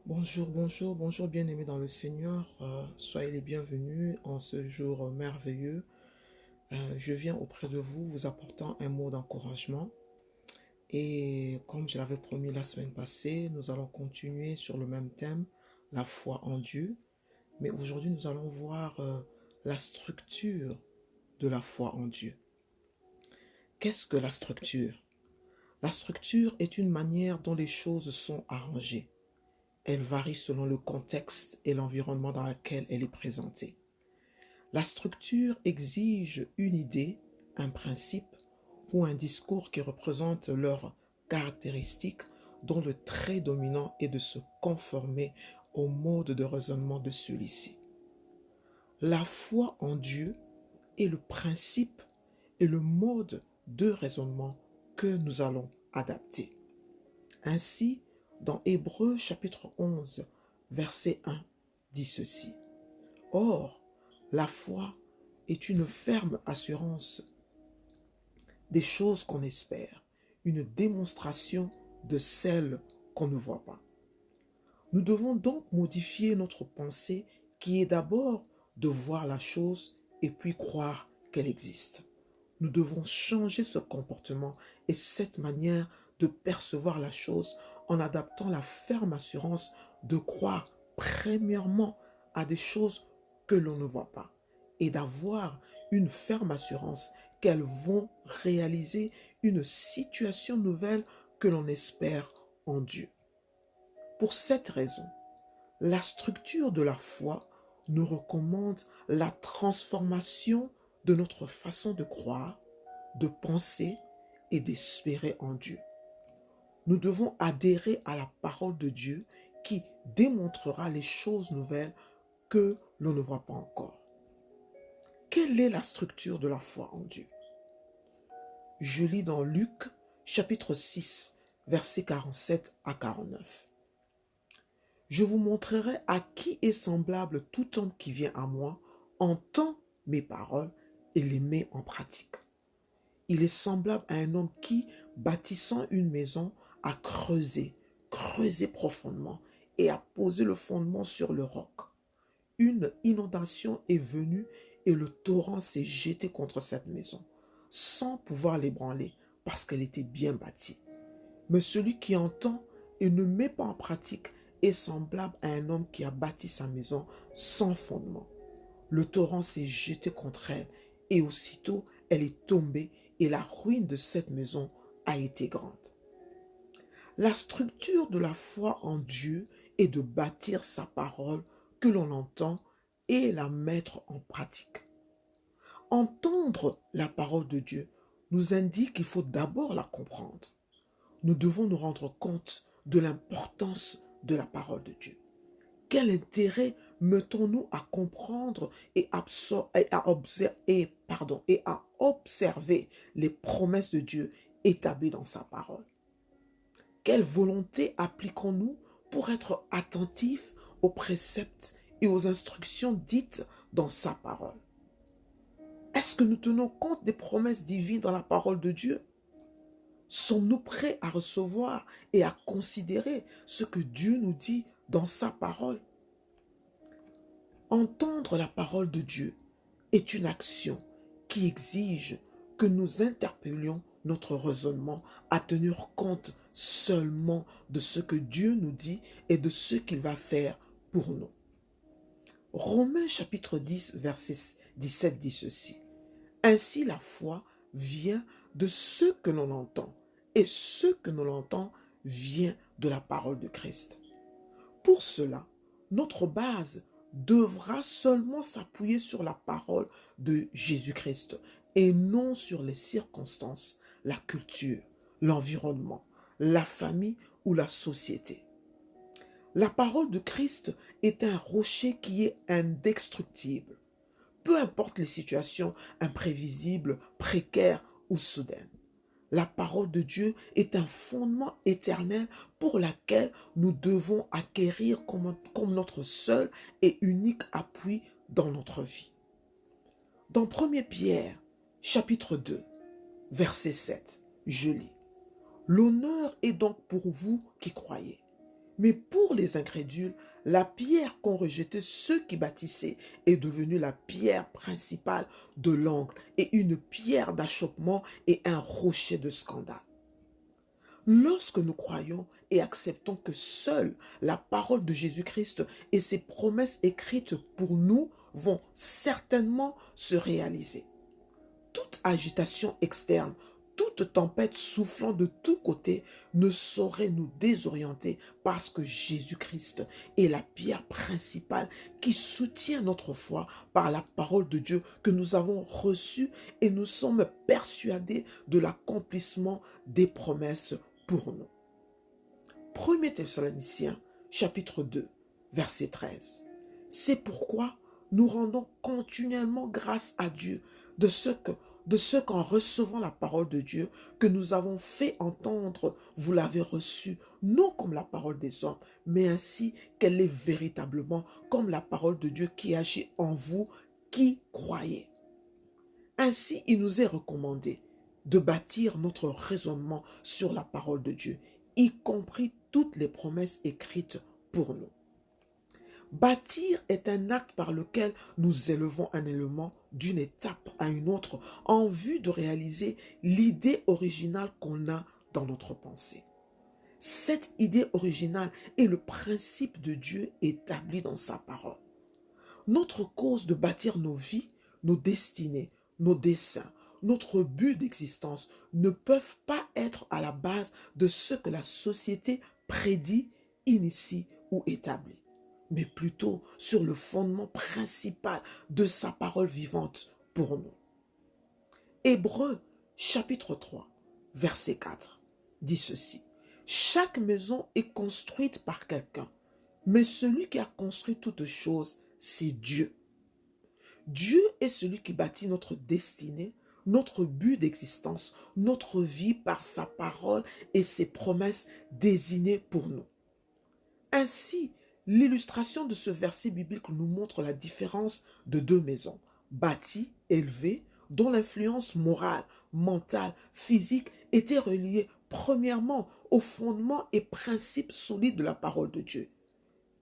Bonjour, bonjour, bonjour bien-aimés dans le Seigneur. Soyez les bienvenus en ce jour merveilleux. Je viens auprès de vous vous apportant un mot d'encouragement. Et comme je l'avais promis la semaine passée, nous allons continuer sur le même thème, la foi en Dieu. Mais aujourd'hui, nous allons voir la structure de la foi en Dieu. Qu'est-ce que la structure? La structure est une manière dont les choses sont arrangées. Elle varie selon le contexte et l'environnement dans lequel elle est présentée. La structure exige une idée, un principe ou un discours qui représente leurs caractéristiques dont le trait dominant est de se conformer au mode de raisonnement de celui-ci. La foi en Dieu est le principe et le mode de raisonnement que nous allons adapter. Ainsi, dans Hébreux chapitre 11, verset 1, dit ceci. Or, la foi est une ferme assurance des choses qu'on espère, une démonstration de celles qu'on ne voit pas. Nous devons donc modifier notre pensée qui est d'abord de voir la chose et puis croire qu'elle existe. Nous devons changer ce comportement et cette manière de percevoir la chose en adaptant la ferme assurance de croire premièrement à des choses que l'on ne voit pas et d'avoir une ferme assurance qu'elles vont réaliser une situation nouvelle que l'on espère en Dieu. Pour cette raison, la structure de la foi nous recommande la transformation de notre façon de croire, de penser et d'espérer en Dieu. Nous devons adhérer à la parole de Dieu qui démontrera les choses nouvelles que l'on ne voit pas encore. Quelle est la structure de la foi en Dieu? Je lis dans Luc chapitre 6, versets 47 à 49. Je vous montrerai à qui est semblable tout homme qui vient à moi, entend mes paroles et les met en pratique. Il est semblable à un homme qui, bâtissant une maison, a creusé profondément et a posé le fondement sur le roc. Une inondation est venue et le torrent s'est jeté contre cette maison, sans pouvoir l'ébranler parce qu'elle était bien bâtie. Mais celui qui entend et ne met pas en pratique est semblable à un homme qui a bâti sa maison sans fondement. Le torrent s'est jeté contre elle et aussitôt elle est tombée et la ruine de cette maison a été grande. La structure de la foi en Dieu est de bâtir sa parole que l'on entend et la mettre en pratique. Entendre la parole de Dieu nous indique qu'il faut d'abord la comprendre. Nous devons nous rendre compte de l'importance de la parole de Dieu. Quel intérêt mettons-nous à comprendre et à observer les promesses de Dieu établies dans sa parole? Quelle volonté appliquons-nous pour être attentifs aux préceptes et aux instructions dites dans sa parole? Est-ce que nous tenons compte des promesses divines dans la parole de Dieu? Sommes-nous prêts à recevoir et à considérer ce que Dieu nous dit dans sa parole? Entendre la parole de Dieu est une action qui exige que nous interpellions notre raisonnement à tenir compte seulement de ce que Dieu nous dit et de ce qu'il va faire pour nous. Romains chapitre 10, verset 17 dit ceci. Ainsi la foi vient de ce que l'on entend et ce que l'on entend vient de la parole de Christ. Pour cela, notre base devra seulement s'appuyer sur la parole de Jésus-Christ et non sur les circonstances, la culture, l'environnement, la famille ou la société. La parole de Christ est un rocher qui est indestructible, peu importe les situations imprévisibles, précaires ou soudaines. La parole de Dieu est un fondement éternel pour lequel nous devons acquérir comme notre seul et unique appui dans notre vie. Dans 1 Pierre, chapitre 2, verset 7, je lis. L'honneur est donc pour vous qui croyez, Mais pour les incrédules, la pierre qu'ont rejetée ceux qui bâtissaient est devenue la pierre principale de l'angle et une pierre d'achoppement et un rocher de scandale. Lorsque nous croyons et acceptons que seule la parole de Jésus-Christ et ses promesses écrites pour nous vont certainement se réaliser, toute agitation externe, toute tempête soufflant de tous côtés ne saurait nous désorienter parce que Jésus-Christ est la pierre principale qui soutient notre foi par la parole de Dieu que nous avons reçue et nous sommes persuadés de l'accomplissement des promesses pour nous. 1 Thessaloniciens, chapitre 2, verset 13. C'est pourquoi nous rendons continuellement grâce à Dieu de ce qu'en recevant la parole de Dieu que nous avons fait entendre, vous l'avez reçue, non comme la parole des hommes, mais ainsi qu'elle est véritablement comme la parole de Dieu qui agit en vous qui croyez. Ainsi, il nous est recommandé de bâtir notre raisonnement sur la parole de Dieu, y compris toutes les promesses écrites pour nous. Bâtir est un acte par lequel nous élevons un élément d'une étape à une autre en vue de réaliser l'idée originale qu'on a dans notre pensée. Cette idée originale est le principe de Dieu établi dans sa parole. Notre cause de bâtir nos vies, nos destinées, nos desseins, notre but d'existence ne peuvent pas être à la base de ce que la société prédit, initie ou établit, mais plutôt sur le fondement principal de sa parole vivante pour nous. Hébreux chapitre 3, verset 4 dit ceci. Chaque maison est construite par quelqu'un, mais celui qui a construit toutes choses, c'est Dieu. Dieu est celui qui bâtit notre destinée, notre but d'existence, notre vie par sa parole et ses promesses désignées pour nous. Ainsi, l'illustration de ce verset biblique nous montre la différence de deux maisons, bâties, élevées, dont l'influence morale, mentale, physique était reliée premièrement aux fondements et principes solides de la parole de Dieu.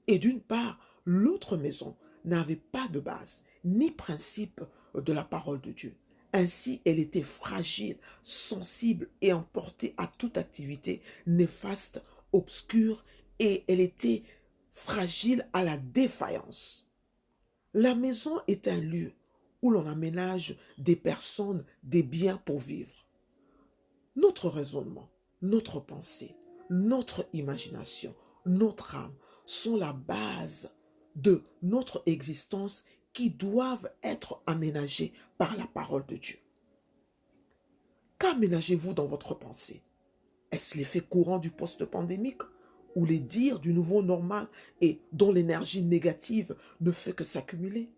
Et d'une part, l'autre maison n'avait pas de base, ni principe de la parole de Dieu. Ainsi, elle était fragile, sensible et emportée à toute activité néfaste, obscure, et elle était fragile à la défaillance. La maison est un lieu où l'on aménage des personnes, des biens pour vivre. Notre raisonnement, notre pensée, notre imagination, notre âme sont la base de notre existence qui doivent être aménagées par la parole de Dieu. Qu'aménagez-vous dans votre pensée? Est-ce l'effet courant du post-pandémique ou les dires du nouveau normal et dont l'énergie négative ne fait que s'accumuler?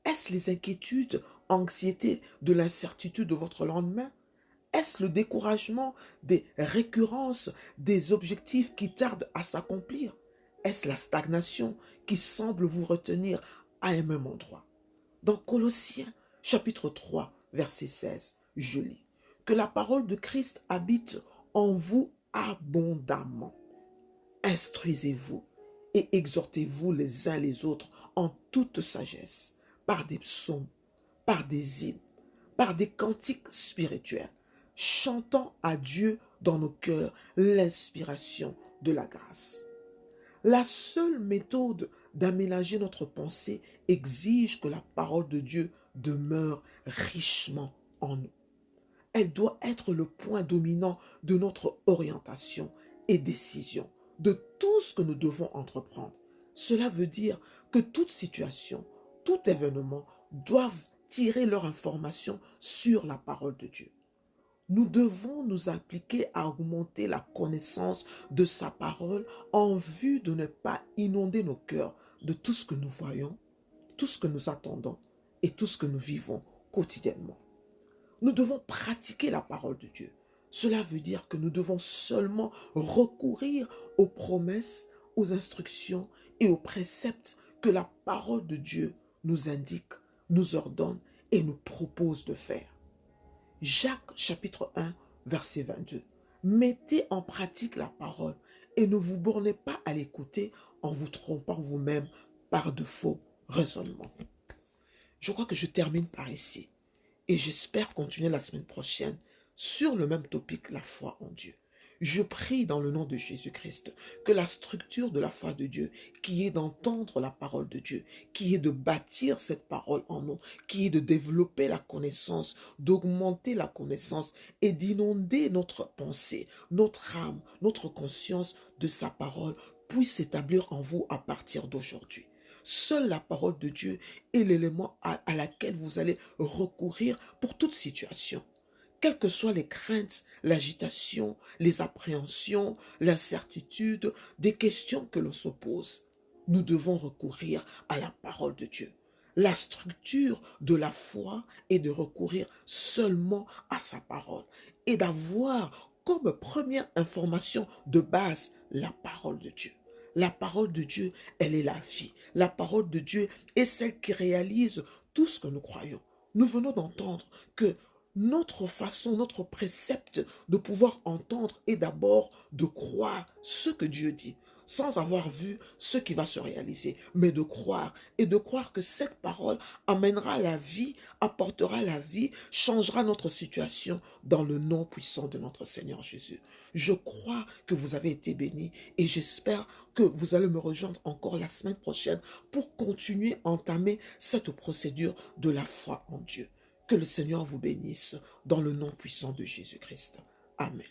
Est-ce les inquiétudes, anxiétés de l'incertitude de votre lendemain? Est-ce le découragement des récurrences des objectifs qui tardent à s'accomplir? Est-ce la stagnation qui semble vous retenir à un même endroit? Dans Colossiens, chapitre 3, verset 16, je lis que la parole de Christ habite en vous abondamment. Instruisez-vous et exhortez-vous les uns les autres en toute sagesse, par des psaumes, par des hymnes, par des cantiques spirituels, chantant à Dieu dans nos cœurs l'inspiration de la grâce. La seule méthode d'aménager notre pensée exige que la parole de Dieu demeure richement en nous. Elle doit être le point dominant de notre orientation et décision, de tout ce que nous devons entreprendre. Cela veut dire que toute situation, tout événement doivent tirer leur information sur la parole de Dieu. Nous devons nous appliquer à augmenter la connaissance de sa parole en vue de ne pas inonder nos cœurs de tout ce que nous voyons, tout ce que nous attendons et tout ce que nous vivons quotidiennement. Nous devons pratiquer la parole de Dieu. Cela veut dire que nous devons seulement recourir aux promesses, aux instructions et aux préceptes que la parole de Dieu nous indique, nous ordonne et nous propose de faire. Jacques chapitre 1, verset 22. Mettez en pratique la parole et ne vous bornez pas à l'écouter en vous trompant vous-même par de faux raisonnements. Je crois que je termine par ici et j'espère continuer la semaine prochaine sur le même topic, la foi en Dieu. Je prie dans le nom de Jésus-Christ que la structure de la foi de Dieu, qui est d'entendre la parole de Dieu, qui est de bâtir cette parole en nous, qui est de développer la connaissance, d'augmenter la connaissance et d'inonder notre pensée, notre âme, notre conscience de sa parole, puisse s'établir en vous à partir d'aujourd'hui. Seule la parole de Dieu est l'élément à laquelle vous allez recourir pour toute situation. Quelles que soient les craintes, l'agitation, les appréhensions, l'incertitude, des questions que l'on se pose, nous devons recourir à la parole de Dieu. La structure de la foi est de recourir seulement à sa parole et d'avoir comme première information de base la parole de Dieu. La parole de Dieu, elle est la vie. La parole de Dieu est celle qui réalise tout ce que nous croyons. Nous venons d'entendre que notre façon, notre précepte de pouvoir entendre est d'abord de croire ce que Dieu dit, sans avoir vu ce qui va se réaliser, mais de croire et de croire que cette parole amènera la vie, apportera la vie, changera notre situation dans le nom puissant de notre Seigneur Jésus. Je crois que vous avez été bénis et j'espère que vous allez me rejoindre encore la semaine prochaine pour continuer à entamer cette procédure de la foi en Dieu. Que le Seigneur vous bénisse dans le nom puissant de Jésus-Christ. Amen.